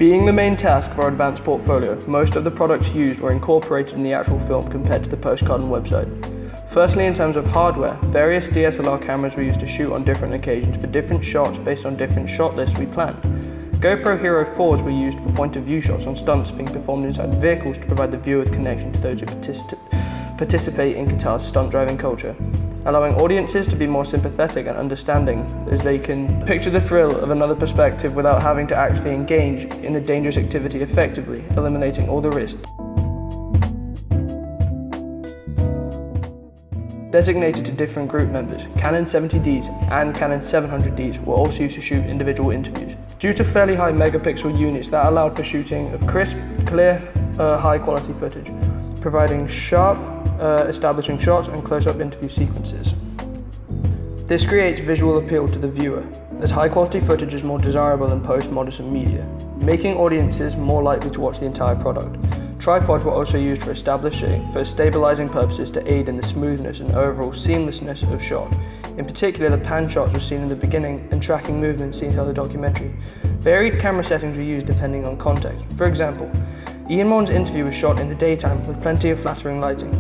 Being the main task of our advanced portfolio, most of the products used were incorporated in the actual film compared to the postcard and website. Firstly, in terms of hardware, various DSLR cameras were used to shoot on different occasions for different shots based on different shot lists we planned. GoPro Hero 4s were used for point-of-view shots on stunts being performed inside vehicles to provide the viewer with connection to those who participate in Qatar's stunt driving culture, allowing audiences to be more sympathetic and understanding as they can picture the thrill of another perspective without having to actually engage in the dangerous activity effectively, eliminating all the risks. Designated to different group members, Canon 70Ds and Canon 700Ds were also used to shoot individual interviews. Due to fairly high megapixel units, that allowed for shooting of crisp, clear, high quality footage, providing sharp, establishing shots and close-up interview sequences. This creates visual appeal to the viewer, as high quality footage is more desirable than postmodern media, making audiences more likely to watch the entire product. Tripods were also used for stabilizing purposes to aid in the smoothness and overall seamlessness of shot. In particular, the pan shots were seen in the beginning and tracking movements seen throughout the documentary. Varied camera settings were used depending on context. For example, Ian Moran's interview was shot in the daytime with plenty of flattering lighting,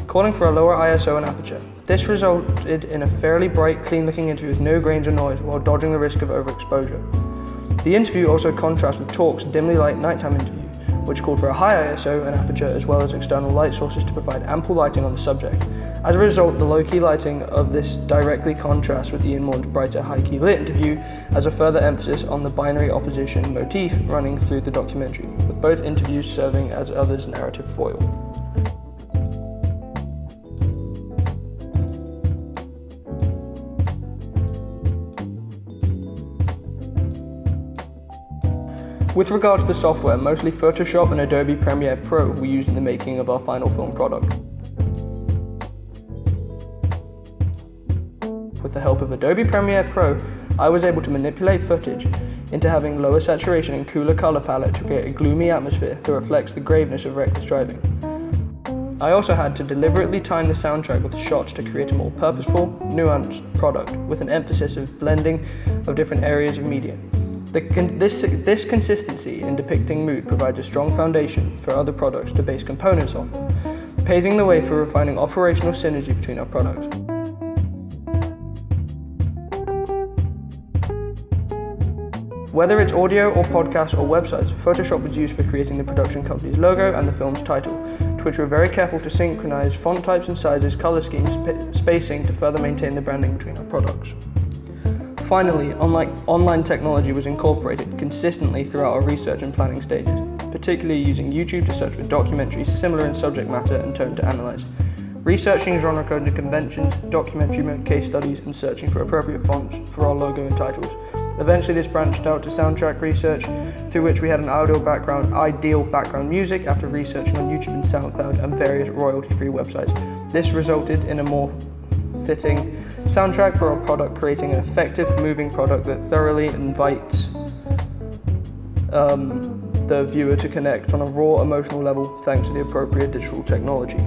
calling for a lower ISO and aperture. This resulted in a fairly bright, clean-looking interview with no grains or noise while dodging the risk of overexposure. The interview also contrasts with Talk's dimly lit nighttime interview, which called for a high ISO and aperture as well as external light sources to provide ample lighting on the subject. As a result, the low-key lighting of this directly contrasts with Ian Moran's brighter high-key lit interview as a further emphasis on the binary opposition motif running through the documentary, with both interviews serving as others' narrative foil. With regard to the software, mostly Photoshop and Adobe Premiere Pro were used in the making of our final film product. With the help of Adobe Premiere Pro, I was able to manipulate footage into having lower saturation and cooler color palette to create a gloomy atmosphere that reflects the graveness of reckless driving. I also had to deliberately time the soundtrack with the shots to create a more purposeful, nuanced product with an emphasis of blending of different areas of media. This consistency in depicting mood provides a strong foundation for other products to base components off of, paving the way for refining operational synergy between our products. Whether it's audio or podcasts or websites, Photoshop was used for creating the production company's logo and the film's title, to which we're very careful to synchronize font types and sizes, color schemes, spacing to further maintain the branding between our products. Finally, online technology was incorporated consistently throughout our research and planning stages, particularly using YouTube to search for documentaries similar in subject matter and tone to analyze, researching genre-coded conventions, documentary mode case studies, and searching for appropriate fonts for our logo and titles. Eventually this branched out to soundtrack research, through which we had an ideal background music after researching on YouTube and SoundCloud and various royalty-free websites. This resulted in a more fitting soundtrack for our product, creating an effective, moving product that thoroughly invites the viewer to connect on a raw emotional level thanks to the appropriate digital technology.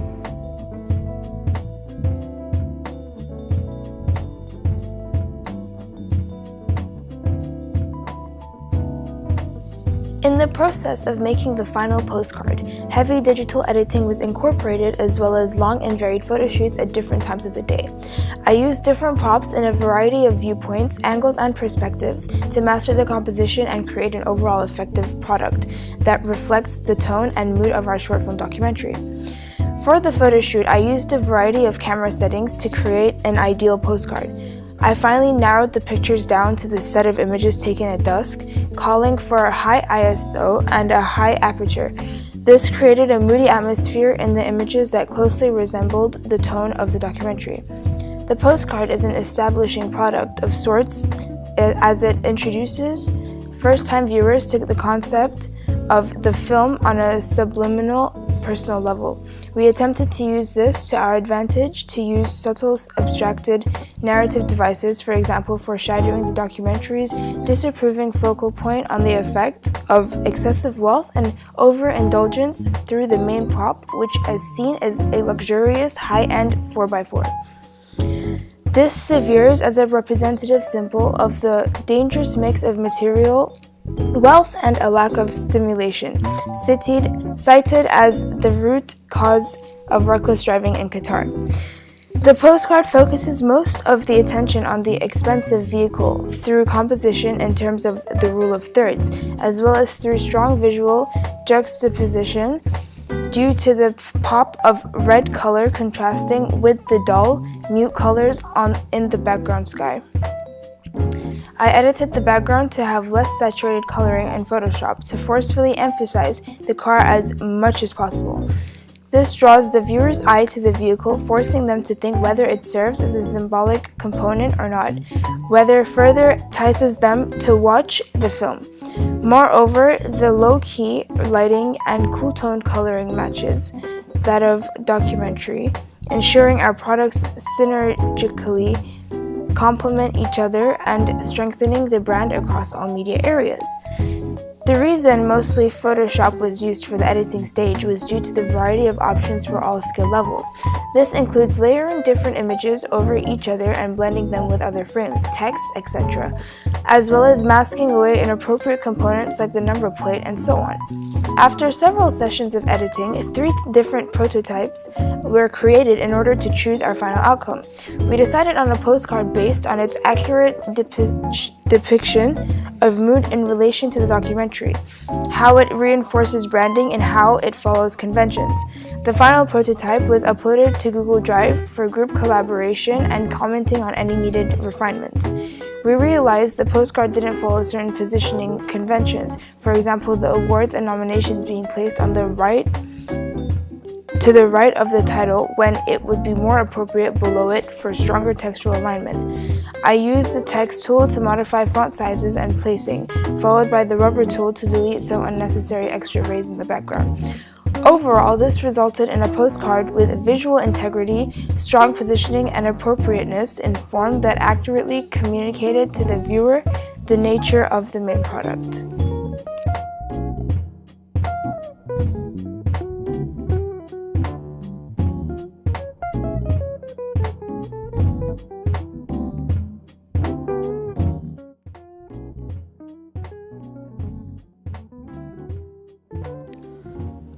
In the process of making the final postcard, heavy digital editing was incorporated as well as long and varied photo shoots at different times of the day. I used different props in a variety of viewpoints, angles, and perspectives to master the composition and create an overall effective product that reflects the tone and mood of our short film documentary. For the photo shoot, I used a variety of camera settings to create an ideal postcard. I finally narrowed the pictures down to the set of images taken at dusk, calling for a high ISO and a high aperture. This created a moody atmosphere in the images that closely resembled the tone of the documentary. The postcard is an establishing product of sorts as it introduces first-time viewers to the concept of the film on a subliminal personal level. We attempted to use this to our advantage to use subtle, abstracted narrative devices, for example, foreshadowing the documentary's disapproving focal point on the effect of excessive wealth and overindulgence through the main prop, which is seen as a luxurious high-end 4x4. This serves as a representative symbol of the dangerous mix of material Wealth and a lack of stimulation, cited as the root cause of reckless driving in Qatar. The postcard focuses most of the attention on the expensive vehicle through composition in terms of the rule of thirds, as well as through strong visual juxtaposition due to the pop of red color contrasting with the dull, mute colors in the background sky. I edited the background to have less saturated coloring in Photoshop to forcefully emphasize the car as much as possible. This draws the viewer's eye to the vehicle, forcing them to think whether it serves as a symbolic component or not, whether further entices them to watch the film. Moreover, the low-key lighting and cool-toned coloring matches that of documentary, ensuring our products synergistically complement each other and strengthening the brand across all media areas. The reason mostly Photoshop was used for the editing stage was due to the variety of options for all skill levels. This includes layering different images over each other and blending them with other frames, text, etc., as well as masking away inappropriate components like the number plate and so on. After several sessions of editing, 3 different prototypes were created in order to choose our final outcome. We decided on a postcard based on its accurate depiction of mood in relation to the documentary, how it reinforces branding, and how it follows conventions. The final prototype was uploaded to Google Drive for group collaboration and commenting on any needed refinements. We realized the postcard didn't follow certain positioning conventions, for example, the awards and nominations being placed on the right to the right of the title when it would be more appropriate below it for stronger textual alignment. I used the text tool to modify font sizes and placing, followed by the rubber tool to delete some unnecessary extra rays in the background. Overall, this resulted in a postcard with visual integrity, strong positioning, and appropriateness in form that accurately communicated to the viewer the nature of the main product.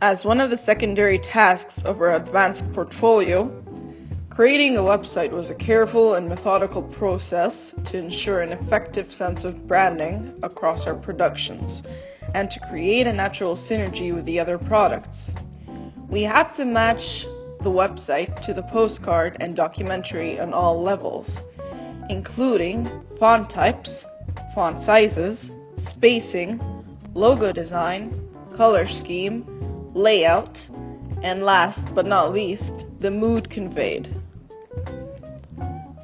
As one of the secondary tasks of our advanced portfolio, creating a website was a careful and methodical process to ensure an effective sense of branding across our productions and to create a natural synergy with the other products. We had to match the website to the postcard and documentary on all levels, including font types, font sizes, spacing, logo design, color scheme, layout, and last but not least, the mood conveyed.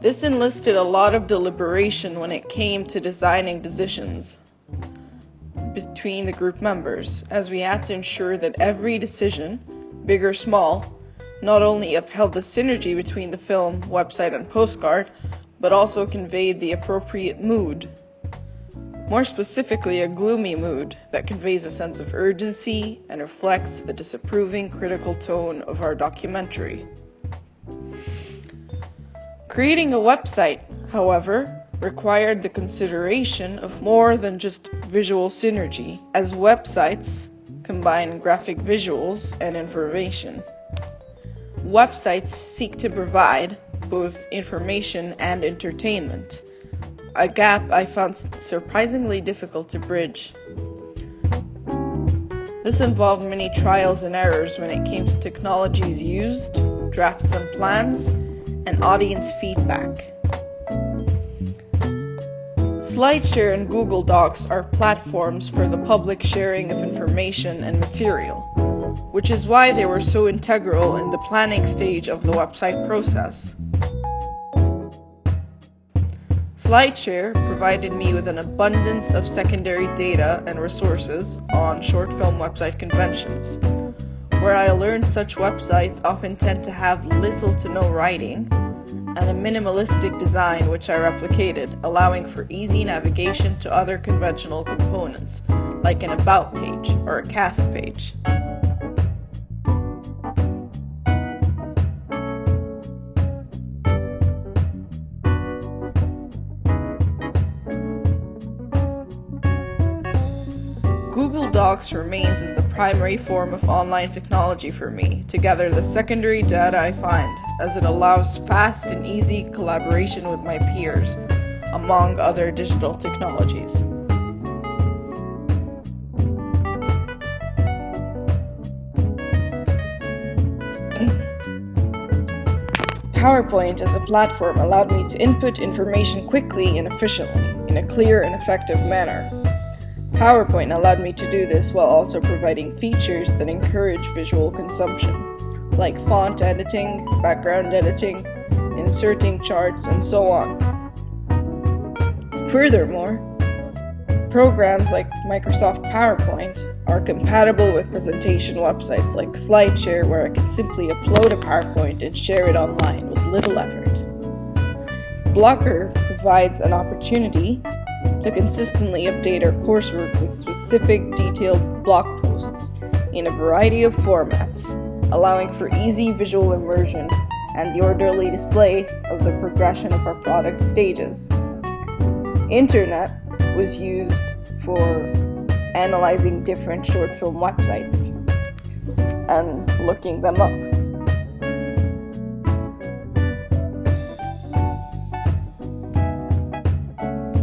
This enlisted a lot of deliberation when it came to designing decisions between the group members, as we had to ensure that every decision, big or small, not only upheld the synergy between the film, website, and postcard, but also conveyed the appropriate mood. More specifically, a gloomy mood that conveys a sense of urgency and reflects the disapproving, critical tone of our documentary. Creating a website, however, required the consideration of more than just visual synergy, as websites combine graphic visuals and information. Websites seek to provide both information and entertainment, a gap I found surprisingly difficult to bridge. This involved many trials and errors when it came to technologies used, drafts and plans, and audience feedback. SlideShare and Google Docs are platforms for the public sharing of information and material, which is why they were so integral in the planning stage of the website process. SlideShare provided me with an abundance of secondary data and resources on short film website conventions, where I learned such websites often tend to have little to no writing and a minimalistic design which I replicated, allowing for easy navigation to other conventional components, like an about page or a cast page. Docs remains as the primary form of online technology for me to gather the secondary data I find, as it allows fast and easy collaboration with my peers, among other digital technologies. PowerPoint as a platform allowed me to input information quickly and efficiently, in a clear and effective manner. PowerPoint allowed me to do this while also providing features that encourage visual consumption, like font editing, background editing, inserting charts, and so on. Furthermore, programs like Microsoft PowerPoint are compatible with presentation websites like SlideShare, where I can simply upload a PowerPoint and share it online with little effort. Blogger provides an opportunity to consistently update our coursework with specific detailed blog posts in a variety of formats, allowing for easy visual immersion and the orderly display of the progression of our product stages. Internet was used for analyzing different short film websites and looking them up.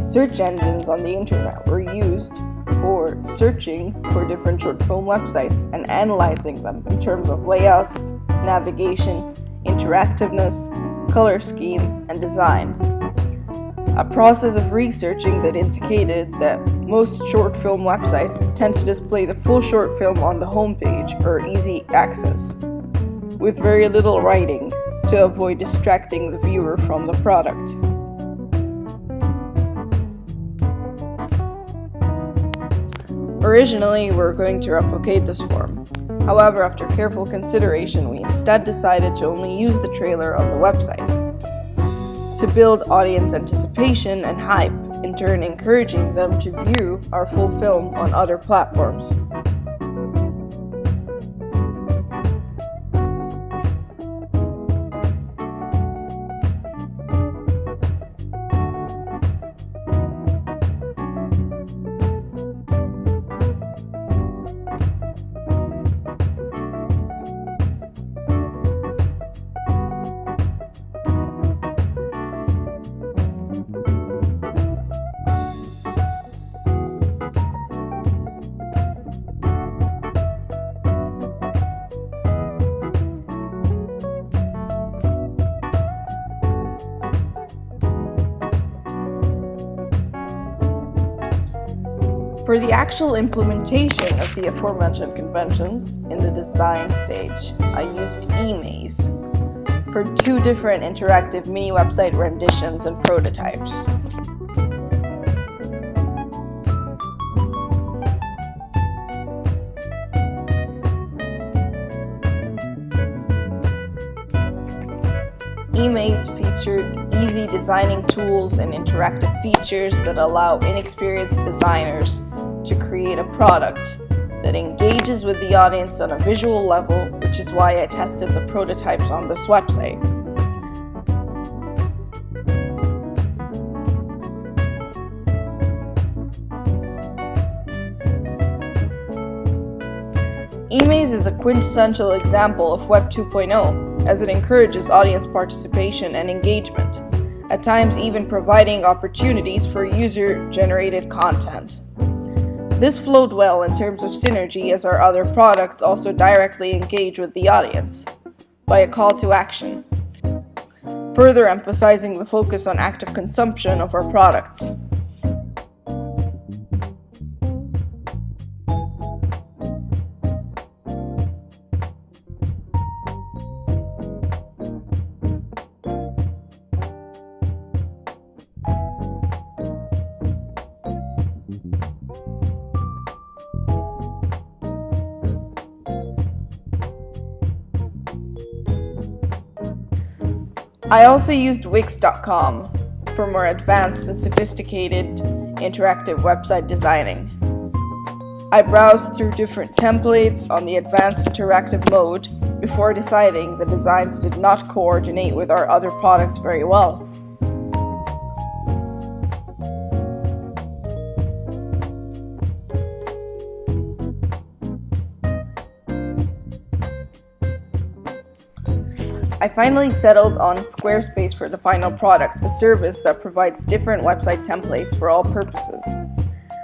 Search engines on the internet were used for searching for different short film websites and analyzing them in terms of layouts, navigation, interactiveness, color scheme, and design. A process of researching that indicated that most short film websites tend to display the full short film on the homepage or easy access, with very little writing to avoid distracting the viewer from the product. Originally, we were going to replicate this form. However, after careful consideration, we instead decided to only use the trailer on the website to build audience anticipation and hype, in turn encouraging them to view our full film on other platforms. For the actual implementation of the aforementioned conventions in the design stage, I used eMaze for 2 different interactive mini website renditions and prototypes. eMaze featured easy designing tools and interactive features that allow inexperienced designers to create a product that engages with the audience on a visual level, which is why I tested the prototypes on this website. eMaze is a quintessential example of Web 2.0, as it encourages audience participation and engagement, at times even providing opportunities for user-generated content. This flowed well in terms of synergy, as our other products also directly engage with the audience by a call to action, further emphasizing the focus on active consumption of our products. I also used Wix.com for more advanced and sophisticated interactive website designing. I browsed through different templates on the advanced interactive mode before deciding the designs did not coordinate with our other products very well. I finally settled on Squarespace for the final product, a service that provides different website templates for all purposes.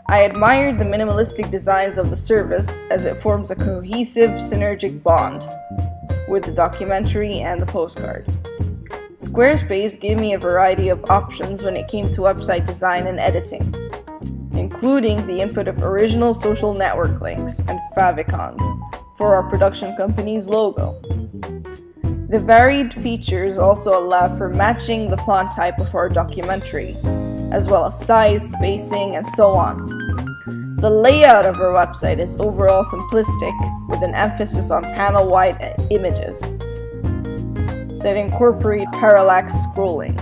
I admired the minimalistic designs of the service as it forms a cohesive, synergic bond with the documentary and the postcard. Squarespace gave me a variety of options when it came to website design and editing, including the input of original social network links and favicons for our production company's logo. The varied features also allow for matching the font type of our documentary, as well as size, spacing, and so on. The layout of our website is overall simplistic, with an emphasis on panel-wide images that incorporate parallax scrolling.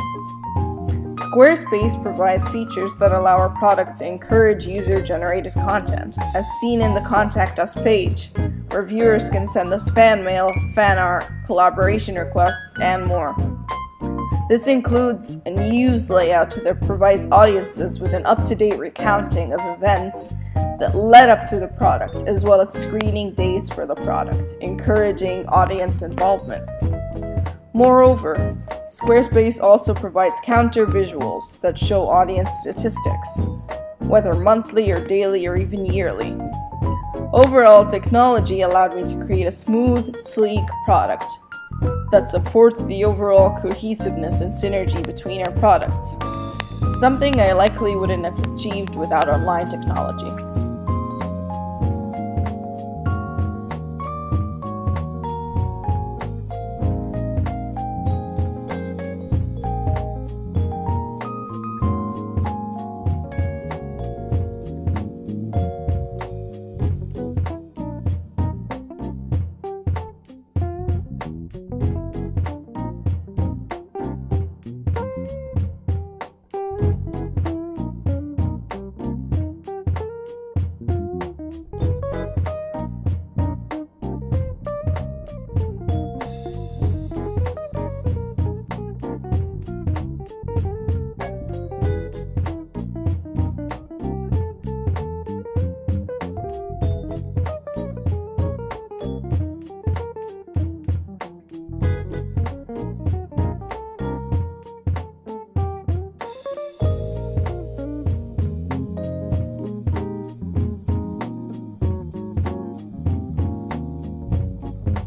Squarespace provides features that allow our product to encourage user-generated content, as seen in the Contact Us page, where viewers can send us fan mail, fan art, collaboration requests, and more. This includes a news layout that provides audiences with an up-to-date recounting of events that led up to the product, as well as screening dates for the product, encouraging audience involvement. Moreover, Squarespace also provides counter visuals that show audience statistics, whether monthly or daily or even yearly. Overall, technology allowed me to create a smooth, sleek product that supports the overall cohesiveness and synergy between our products, something I likely wouldn't have achieved without online technology.